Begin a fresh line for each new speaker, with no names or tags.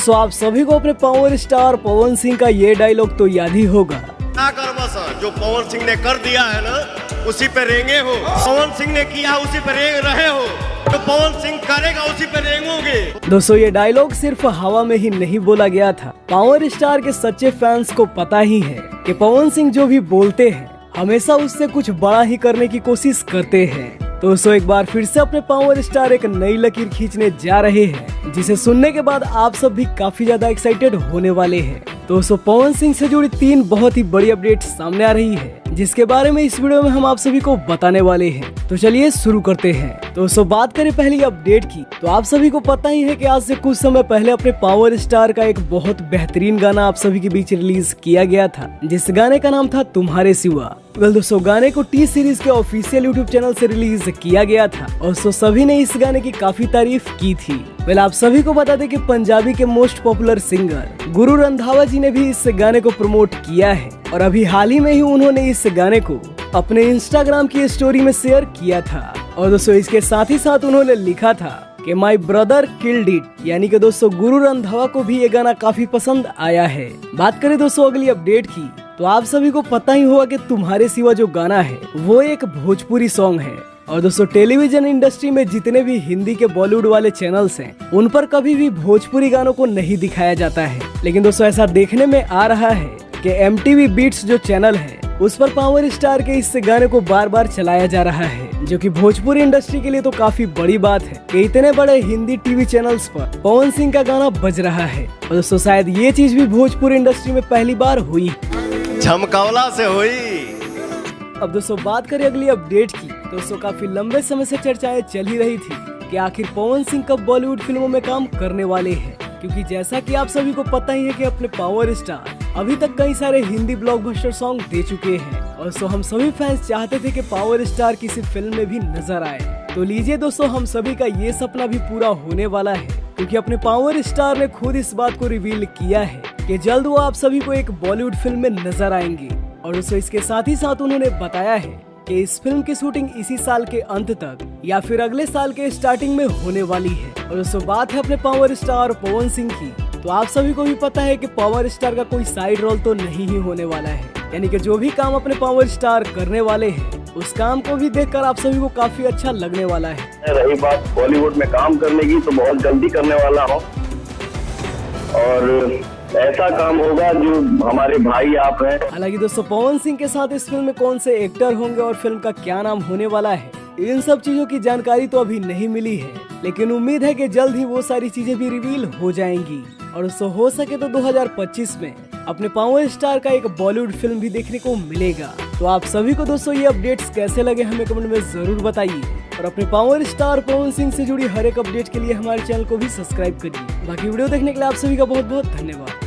तो आप सभी को अपने पावर स्टार पवन सिंह का ये डायलॉग तो याद ही होगा।
क्या कर बस जो पवन सिंह ने कर दिया है ना उसी पे रेंगे हो, पवन सिंह ने किया उसी पे रेंग रहे हो, तो पवन सिंह करेगा उसी पे रेंगोगे।
दोस्तों ये डायलॉग सिर्फ हवा में ही नहीं बोला गया था। पावर स्टार के सच्चे फैंस को पता ही है कि पवन सिंह जो भी बोलते हैं हमेशा उससे कुछ बड़ा ही करने की कोशिश करते हैं। दोस्तों एक बार फिर से अपने पावर स्टार एक नई लकीर खींचने जा रहे हैं, जिसे सुनने के बाद आप सब भी काफी ज्यादा एक्साइटेड होने वाले हैं। दोस्तों पवन सिंह से जुड़ी 3 बहुत ही बड़ी अपडेट सामने आ रही है, जिसके बारे में इस वीडियो में हम आप सभी को बताने वाले हैं। तो चलिए शुरू करते हैं। दोस्तों बात करें पहली अपडेट की, तो आप सभी को पता ही है कि आज से कुछ समय पहले अपने पावर स्टार का एक बहुत बेहतरीन गाना आप सभी के बीच रिलीज किया गया था, जिस गाने का नाम था तुम्हारे सिवा। दोस्तों गाने को टी सीरीज के ऑफिशियल यूट्यूब चैनल से रिलीज किया गया था और सभी ने इस गाने की काफी तारीफ की थी। आप सभी को बता दें कि पंजाबी के most popular singer Guru Randhawa जी ने भी इस गाने को प्रमोट किया है और अभी हाल ही में ही उन्होंने इस गाने को अपने इंस्टाग्राम की स्टोरी में शेयर किया था। और दोस्तों इसके साथ ही साथ उन्होंने लिखा था कि माई ब्रदर किल्ड इट, यानी कि दोस्तों गुरु रंधावा को भी ये गाना काफी पसंद आया है। बात करें दोस्तों अगली अपडेट की, तो आप सभी को पता ही होगा कि तुम्हारे सिवा जो गाना है वो एक भोजपुरी सॉन्ग है। और दोस्तों टेलीविजन इंडस्ट्री में जितने भी हिंदी के बॉलीवुड वाले चैनल्स हैं उन पर कभी भी भोजपुरी गानों को नहीं दिखाया जाता है, लेकिन दोस्तों ऐसा देखने में आ रहा है कि MTV बीट्स जो चैनल है उस पर पावर स्टार के इस गाने को बार बार चलाया जा रहा है, जो कि भोजपुरी इंडस्ट्री के लिए तो काफी बड़ी बात है कि इतने बड़े हिंदी टीवी चैनल्स पर पवन सिंह का गाना बज रहा है। और दोस्तों शायद ये चीज भी भोजपुरी इंडस्ट्री में पहली बार हुई,
झमकावला से हुई।
अब दोस्तों बात करें अगली अपडेट की, दोस्तों काफी लंबे समय से चर्चाएं चल ही रही थी कि आखिर पवन सिंह कब बॉलीवुड फिल्मों में काम करने वाले हैं, क्योंकि जैसा कि आप सभी को पता ही है कि अपने पावर स्टार अभी तक कई सारे हिंदी ब्लॉकबस्टर सॉन्ग दे चुके हैं और हम सभी फैंस चाहते थे कि पावर स्टार किसी फिल्म में भी नजर आए। तो लीजिए दोस्तों हम सभी का ये सपना भी पूरा होने वाला है, क्योंकि अपने पावर स्टार ने खुद इस बात को रिवील किया है कि जल्द वो आप सभी को एक बॉलीवुड फिल्म में नजर आएंगे। और इसके साथ ही साथ उन्होंने बताया है कि इस फिल्म की शूटिंग इसी साल के अंत तक या फिर अगले साल के स्टार्टिंग में होने वाली है। और बात है अपने पावर स्टार पवन सिंह की, तो आप सभी को भी पता है कि पावर स्टार का कोई साइड रोल तो नहीं ही होने वाला है, यानी कि जो भी काम अपने पावर स्टार करने वाले हैं उस काम को भी देखकर आप सभी को काफी अच्छा लगने वाला है।
रही बात बॉलीवुड में काम करने की, तो बहुत जल्दी करने वाला हूँ और ऐसा काम होगा जो हमारे भाई आप हैं।
हालांकि दोस्तों पवन सिंह के साथ इस फिल्म में कौन से एक्टर होंगे और फिल्म का क्या नाम होने वाला है, इन सब चीजों की जानकारी तो अभी नहीं मिली है, लेकिन उम्मीद है कि जल्द ही वो सारी चीजें भी रिवील हो जाएंगी। और हो सके तो 2025 में अपने पावर स्टार का एक बॉलीवुड फिल्म भी देखने को मिलेगा। तो आप सभी को दोस्तों ये अपडेट्स कैसे लगे हमें कमेंट में जरूर बताइए और अपने पावर स्टार पवन सिंह से जुड़ी हर एक अपडेट के लिए हमारे चैनल को भी सब्सक्राइब करिए। बाकी वीडियो देखने के लिए आप सभी का बहुत बहुत धन्यवाद।